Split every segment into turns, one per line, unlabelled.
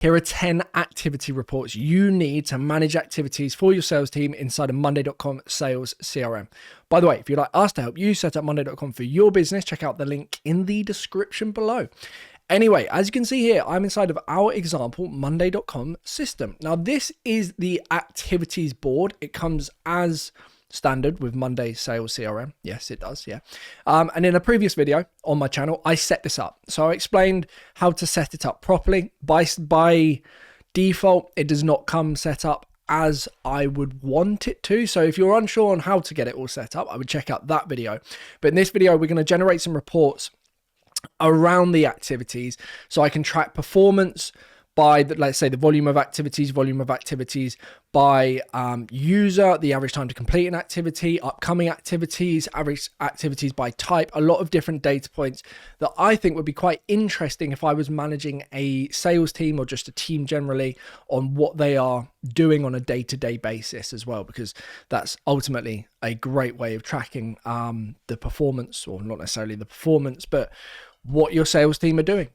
Here are 10 activity reports you need to manage activities for your sales team inside of Monday.com Sales CRM. By the way, if you'd like us to help you set up Monday.com for your business, check out the link in the description below. Anyway, as you can see here, I'm inside of our example Monday.com system. Now, this is the activities board. It comes as standard with Monday Sales CRM. Yes, it does. Yeah. And in a previous video on my channel, I set this up. So I explained how to set it up properly. By default, it does not come set up as I would want it to. So if you're unsure on how to get it all set up, I would check out that video. But in this video, we're going to generate some reports around the activities so I can track performance by, let's say, the volume of activities by user, the average time to complete an activity, upcoming activities, average activities by type, a lot of different data points that I think would be quite interesting if I was managing a sales team or just a team generally on what they are doing on a day-to-day basis as well, because that's ultimately a great way of tracking the performance, or not necessarily the performance, but what your sales team are doing.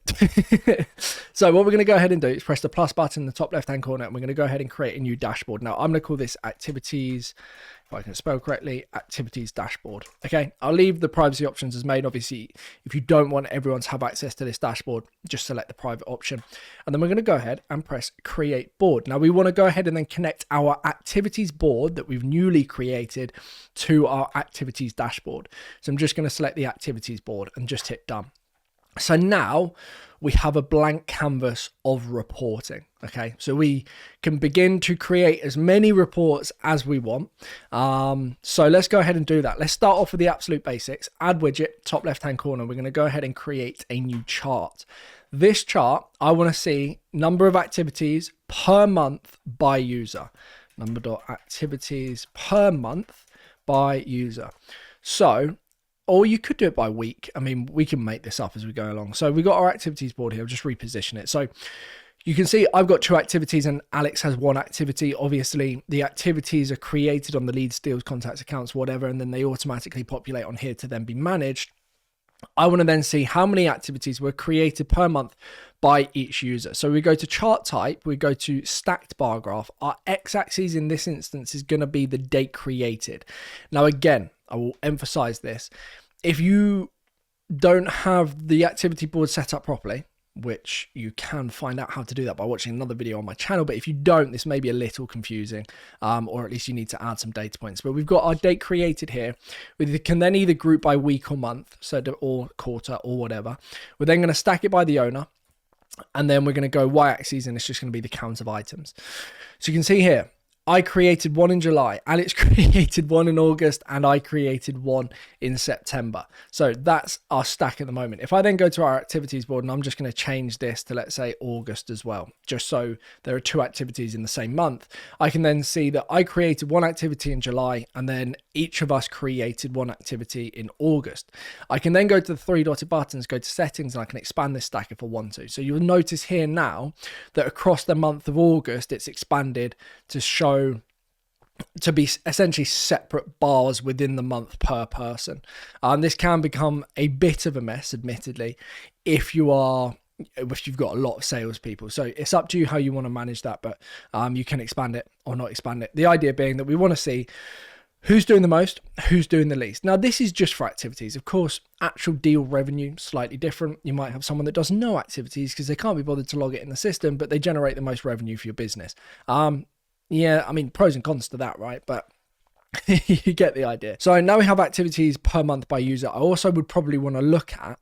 So what we're going to go ahead and do is press the plus button in the top left hand corner, and we're going to go ahead and create a new dashboard. Now I'm going to call this activities, if I can spell correctly, activities dashboard. Okay, I'll leave the privacy options as main. Obviously, if you don't want everyone to have access to this dashboard, just select the private option, and then we're going to go ahead and press create board. Now we want to go ahead and then connect our activities board that we've newly created to our activities dashboard. So I'm just going to select the activities board and just hit done. So now we have a blank canvas of reporting. Okay, so we can begin to create as many reports as we want. So let's go ahead and do that. Let's start off with the absolute basics. Add widget, top left-hand corner. We're going to go ahead and create a new chart. This chart, I want to see number of activities per month by user. Number.activities per month by user. So, or you could do it by week. I mean, we can make this up as we go along. So we got our activities board here. I'll just reposition it. So you can see I've got 2 activities and Alex has 1 activity. Obviously, the activities are created on the leads, deals, contacts, accounts, whatever, and then they automatically populate on here to then be managed. I want to then see how many activities were created per month by each user. So we go to chart type, we go to stacked bar graph. Our x-axis in this instance is going to be the date created. Now, again, I will emphasize this. If you don't have the activity board set up properly, which you can find out how to do that by watching another video on my channel, but if you don't, this may be a little confusing, or at least you need to add some data points. But we've got our date created here. We can then either group by week or month, so or quarter or whatever. We're then going to stack it by the owner, and then we're going to go y-axis, and it's just going to be the count of items. So you can see here, I created 1 in July, Alex created 1 in August, and I created 1 in September. So that's our stack at the moment. If I then go to our activities board, and I'm just going to change this to, let's say, August as well, just so there are 2 activities in the same month, I can then see that I created 1 activity in July, and then each of us created 1 activity in August. I can then go to the 3 dotted buttons, go to settings, and I can expand this stack if I want to. So you'll notice here now that across the month of August, it's expanded to show to be essentially separate bars within the month per person. This can become a bit of a mess, admittedly, if you've got a lot of salespeople. So it's up to you how you want to manage that, but you can expand it or not expand it. The idea being that we want to see who's doing the most, who's doing the least. Now, this is just for activities. Of course, actual deal revenue, slightly different. You might have someone that does no activities because they can't be bothered to log it in the system, but they generate the most revenue for your business. Yeah, I mean, pros and cons to that, right? But you get the idea. So now we have activities per month by user. I also would probably want to look at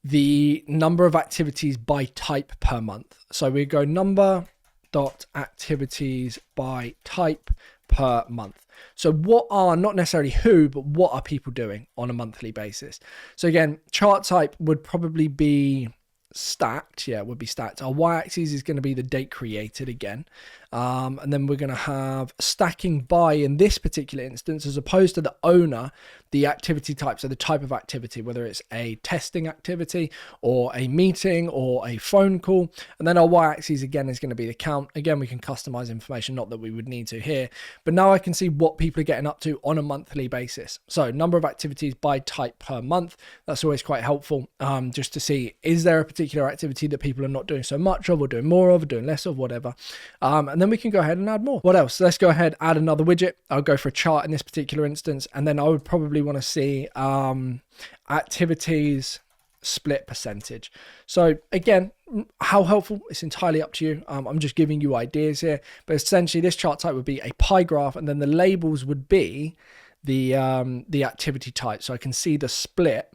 the number of activities by type per month. So we go number.activities by type per month. So what are, not necessarily who, but what are people doing on a monthly basis? So again, chart type would probably be stacked. Yeah, it would be stacked. Our y-axis is going to be the date created again. And then we're going to have stacking by, in this particular instance, as opposed to the owner, the activity type, so the type of activity, whether it's a testing activity or a meeting or a phone call. And then our y-axis again is going to be the count. Again, we can customize information, not that we would need to here, but now I can see what people are getting up to on a monthly basis. So number of activities by type per month. That's always quite helpful, just to see, is there a particular particular activity that people are not doing so much of, or doing more of, or doing less of, whatever. And then we can go ahead and add more. What else? Let's go ahead, add another widget. I'll go for a chart in this particular instance, and then I would probably want to see activities split percentage. So again, how helpful, it's entirely up to you. I'm just giving you ideas here, but essentially this chart type would be a pie graph, and then the labels would be the activity type. So I can see the split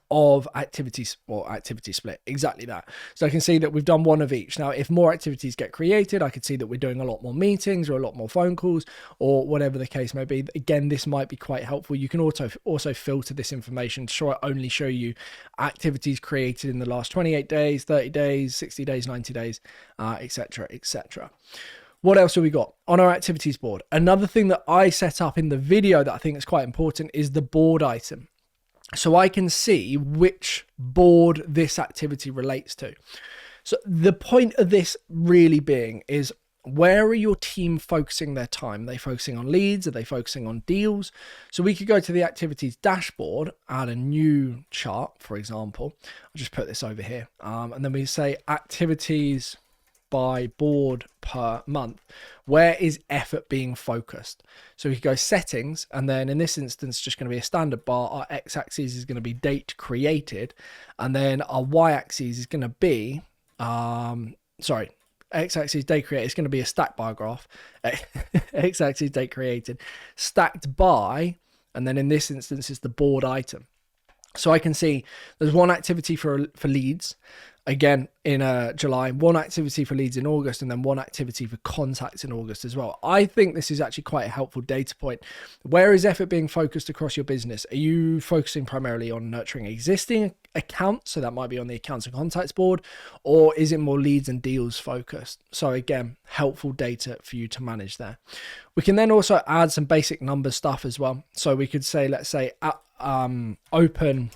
of activities, or activity split, exactly that. So I can see that we've done one of each. Now, if more activities get created, I could see that we're doing a lot more meetings or a lot more phone calls, or whatever the case may be. Again, this might be quite helpful. You can also filter this information to only show you activities created in the last 28 days, 30 days, 60 days, 90 days, etc., etc. What else have we got on our activities board? Another thing that I set up in the video that I think is quite important is the board item. So I can see which board this activity relates to. So the point of this really being is, where are your team focusing their time? Are they focusing on leads? Are they focusing on deals? So we could go to the activities dashboard, add a new chart, for example. I'll just put this over here. And then we say activities by board per month. Where is effort being focused? So we could go settings, and then in this instance, just going to be a standard bar. Our x-axis is going to be date created, and then our y-axis is going to be, x-axis date created is going to be a stack bar graph. X-axis date created, stacked by, and then in this instance, is the board item. So I can see there's one activity for leads, again, in July, one activity for leads in August, and then one activity for contacts in August as well. I think this is actually quite a helpful data point. Where is effort being focused across your business? Are you focusing primarily on nurturing existing accounts? So that might be on the accounts and contacts board, or is it more leads and deals focused? So again, helpful data for you to manage there. We can then also add some basic number stuff as well. So we could say, let's say, open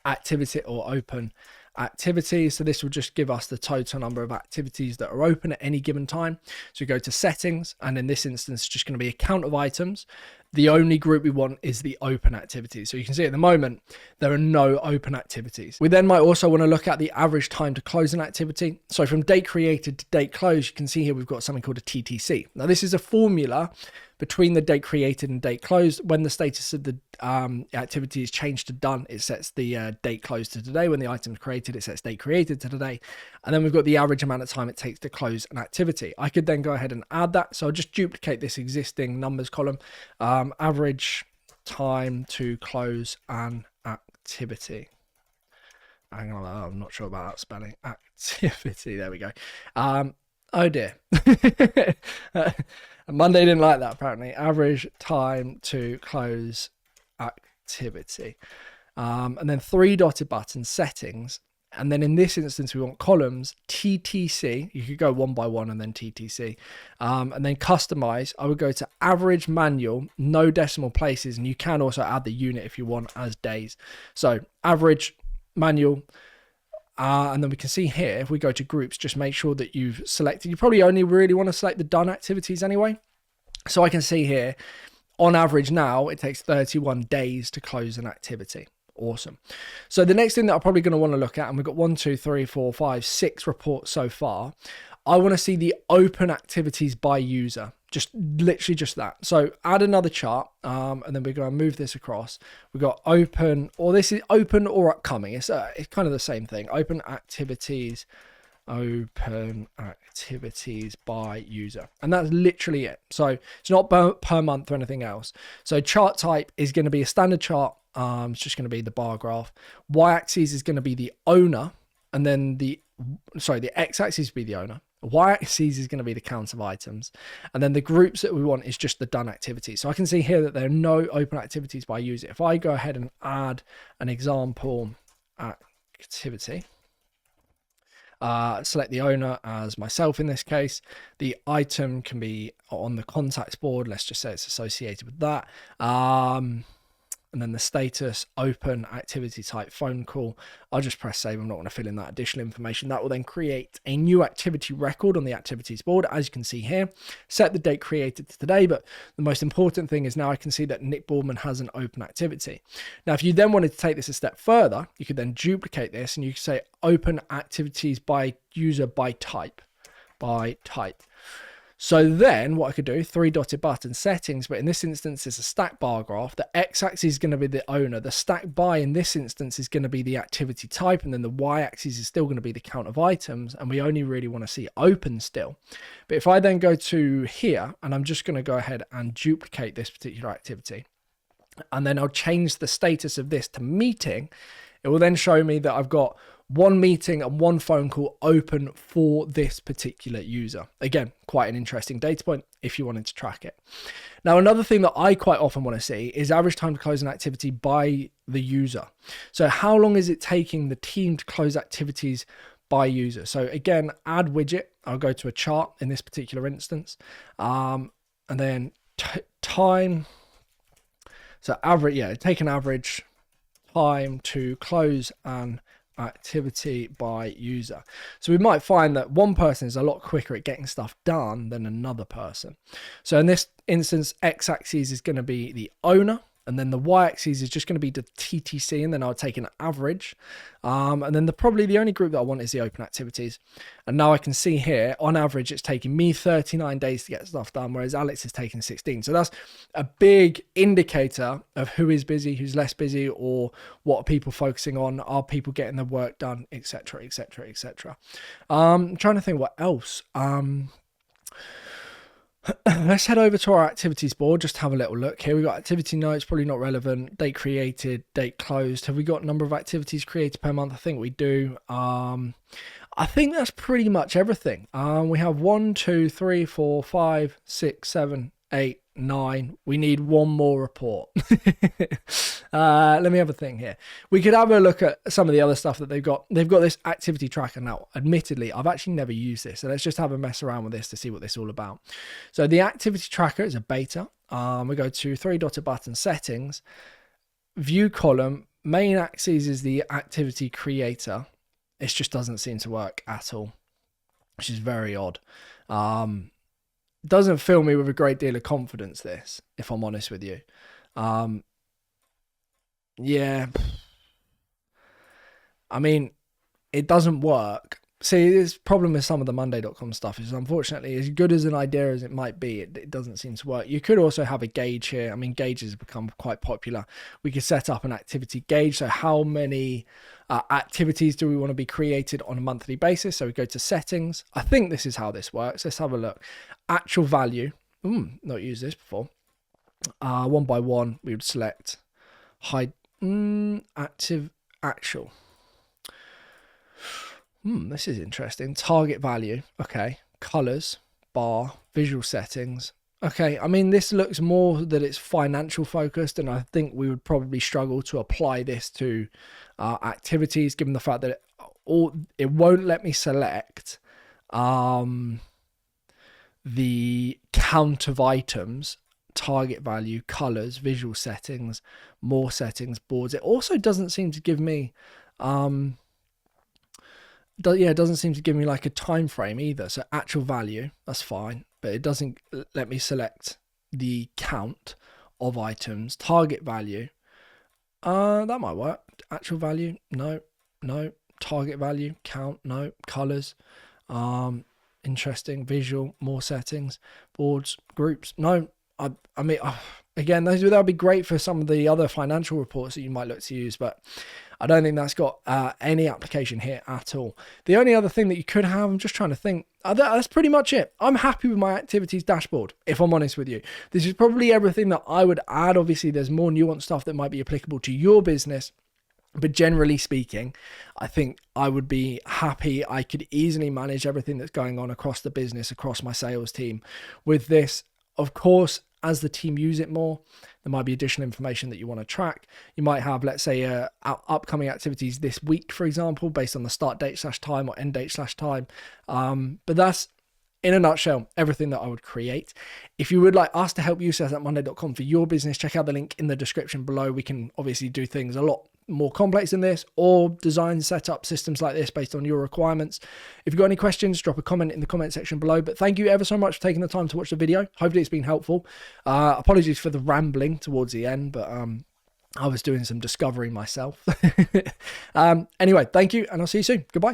activity or open activities. So this will just give us the total number of activities that are open at any given time. So we go to settings, and in this instance, it's just going to be a count of items. The only group we want is the open activities. So you can see at the moment, there are no open activities. We then might also want to look at the average time to close an activity. So from date created to date closed, you can see here we've got something called a TTC. Now this is a formula between the date created and date closed. When the status of the activity is changed to done, it sets the date closed to today. When the item is created, it sets date created to today. And then we've got the average amount of time it takes to close an activity. I could then go ahead and add that. So I'll just duplicate this existing numbers column. Average time to close an activity. Hang on, I'm not sure about that spelling. Activity, there we go. Oh dear. Monday didn't like that, apparently. Average time to close activity. And then 3 dotted buttons, settings. And then in this instance, we want columns, TTC. You could go one by one and then TTC. And then customize. I would go to average manual, no decimal places. And you can also add the unit if you want as days. So average manual. And then we can see here, if we go to groups, just make sure that you've selected. You probably only really want to select the done activities anyway. So I can see here, on average now, it takes 31 days to close an activity. Awesome. So the next thing that I'm probably going to want to look at, and we've got 1, 2, 3, 4, 5, 6 reports so far. I want to see the open activities by user, just literally just that. So add another chart, and then we're going to move this across. We've got open, or this is open or upcoming. It's kind of the same thing. Open activities by user, and that's literally it. So it's not per month or anything else. So chart type is going to be a standard chart. It's just going to be the bar graph. Y-axis is going to be the owner, and then the x-axis will be the owner. Y-axis is going to be the count of items, and then the groups that we want is just the done activities. So I can see here that there are no open activities by user. If I go ahead and add an example activity, select the owner as myself in this case, the item can be on the contacts board. Let's just say it's associated with that. and then the status, open, activity type, phone call. I'll just press save. I'm not going to fill in that additional information. That will then create a new activity record on the activities board, as you can see here. Set the date created to today, but the most important thing is now I can see that Nick Boardman has an open activity. Now, if you then wanted to take this a step further, you could then duplicate this and you could say open activities by user by type. So then what I could do, 3 dotted button settings, but in this instance it's a stack bar graph. The x-axis is going to be the owner. The stack by in this instance is going to be the activity type, and then the y-axis is still going to be the count of items, and we only really want to see open still. But if I then go to here, and I'm just going to go ahead and duplicate this particular activity, and then I'll change the status of this to meeting, it will then show me that I've got one meeting and one phone call open for this particular user. Again, quite an interesting data point if you wanted to track it. Now, another thing that I quite often want to see is average time to close an activity by the user. So how long is it taking the team to close activities by user? So again, add widget. I'll go to a chart in this particular instance. And then time. So average, take an average time to close an activity by user. So we might find that one person is a lot quicker at getting stuff done than another person. So in this instance, x-axis is going to be the owner, and then the y-axis is just going to be the TTC, and then I'll take an average. And then probably the only group that I want is the open activities. And now I can see here, on average, it's taking me 39 days to get stuff done, whereas Alex is taking 16. So that's a big indicator of who is busy, who's less busy, or what are people focusing on, are people getting the work done, etc., etc., etc. I'm trying to think what else. Let's head over to our activities board, just have a little look here. We've got activity notes, probably not relevant, date created, date closed. Have we got number of activities created per month? I think we do. I think that's pretty much everything. We have 1, 2, 3, 4, 5, 6, 7, 8, 9. We need one more report. Let me have a thing here. We could have a look at some of the other stuff that they've got. They've got this activity tracker now. Admittedly, I've actually never used this. So let's just have a mess around with this to see what this is all about. So the activity tracker is a beta. We go to 3 dotted button settings, view column, main axis is the activity creator. It just doesn't seem to work at all, which is very odd. Doesn't fill me with a great deal of confidence, this, if I'm honest with you. Yeah, I mean, it doesn't work. See, this problem with some of the Monday.com stuff is, unfortunately, as good as an idea as it might be, it doesn't seem to work. You could also have a gauge here. I mean, gauges have become quite popular. We could set up an activity gauge. So how many activities do we want to be created on a monthly basis? So we go to settings. I think this is how this works. Let's have a look. Actual value. Not used this before. 1 by 1, we would select hide active actual. This is interesting. Target value. Okay. Colors, bar, visual settings. Okay. I mean, this looks more that it's financial focused, and I think we would probably struggle to apply this to activities, given the fact that it won't let me select the count of items, target value, colors, visual settings, more settings, boards. It also doesn't seem to give me it doesn't seem to give me like a time frame either. So actual value, that's fine, but it doesn't let me select the count of items. Target value, that might work. Actual value, no. Target value, count, no. Colors, interesting. Visual, more settings, boards, groups, no. I mean, again, that would be great for some of the other financial reports that you might look to use, but I don't think that's got any application here at all. The only other thing that you could have, I'm just trying to think, that's pretty much it. I'm happy with my activities dashboard, if I'm honest with you. This is probably everything that I would add. Obviously, there's more nuanced stuff that might be applicable to your business, but generally speaking, I think I would be happy. I could easily manage everything that's going on across the business, across my sales team with this. Of course, as the team use it more, there might be additional information that you want to track. You might have, let's say, upcoming activities this week, for example, based on the start date /time or end date /time. But that's in a nutshell, everything that I would create. If you would like us to help you set up Monday.com for your business, check out the link in the description below. We can obviously do things a lot more complex than this, or design, set up systems like this based on your requirements. If you've got any questions, drop a comment in the comment section below. But thank you ever so much for taking the time to watch the video. Hopefully it's been helpful. Apologies for the rambling towards the end, but I was doing some discovery myself. Anyway, thank you, and I'll see you soon. Goodbye.